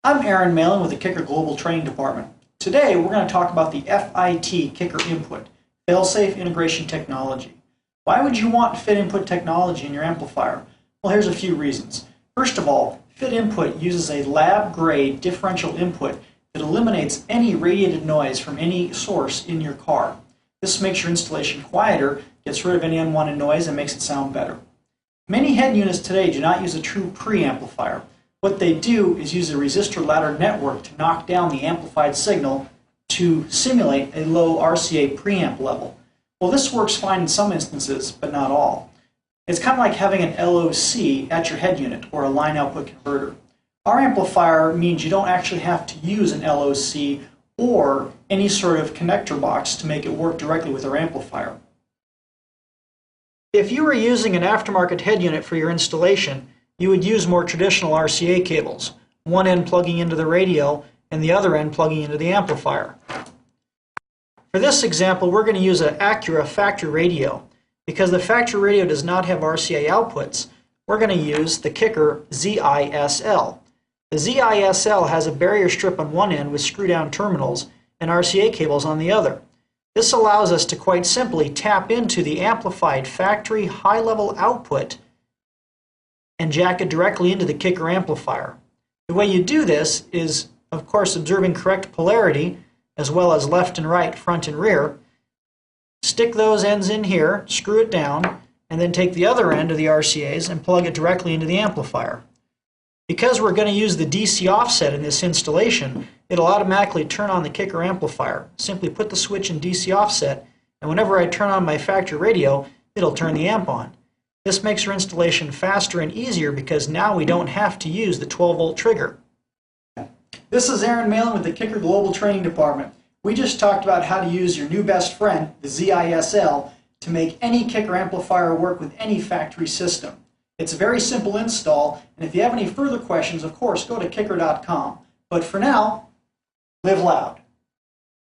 I'm Aaron Malin with the Kicker Global Training Department. Today we're going to talk about the FIT Kicker Input, Failsafe Integration Technology. Why would you want FIT Input technology in your amplifier? Well, here's a few reasons. First of all, FIT Input uses a lab-grade differential input that eliminates any radiated noise from any source in your car. This makes your installation quieter, gets rid of any unwanted noise, and makes it sound better. Many head units today do not use a true preamplifier. What they do is use a resistor ladder network to knock down the amplified signal to simulate a low RCA preamp level. Well, this works fine in some instances, but not all. It's kind of like having an LOC at your head unit or a line output converter. Our amplifier means you don't actually have to use an LOC or any sort of connector box to make it work directly with our amplifier. If you were using an aftermarket head unit for your installation, you would use more traditional RCA cables, one end plugging into the radio and the other end plugging into the amplifier. For this example, we're going to use an Acura factory radio. Because the factory radio does not have RCA outputs, we're going to use the Kicker ZISL. The ZISL has a barrier strip on one end with screw-down terminals and RCA cables on the other. This allows us to quite simply tap into the amplified factory high-level output and jack it directly into the Kicker amplifier. The way you do this is, of course, observing correct polarity as well as left and right, front and rear. Stick those ends in here, screw it down, and then take the other end of the RCAs and plug it directly into the amplifier. Because we're going to use the DC offset in this installation, it'll automatically turn on the Kicker amplifier. Simply put the switch in DC offset, and whenever I turn on my factory radio, it'll turn the amp on. This makes our installation faster and easier because now we don't have to use the 12-volt trigger. This is Aaron Malin with the Kicker Global Training Department. We just talked about how to use your new best friend, the ZISL, to make any Kicker amplifier work with any factory system. It's a very simple install, and if you have any further questions, of course, go to kicker.com. But for now, live loud.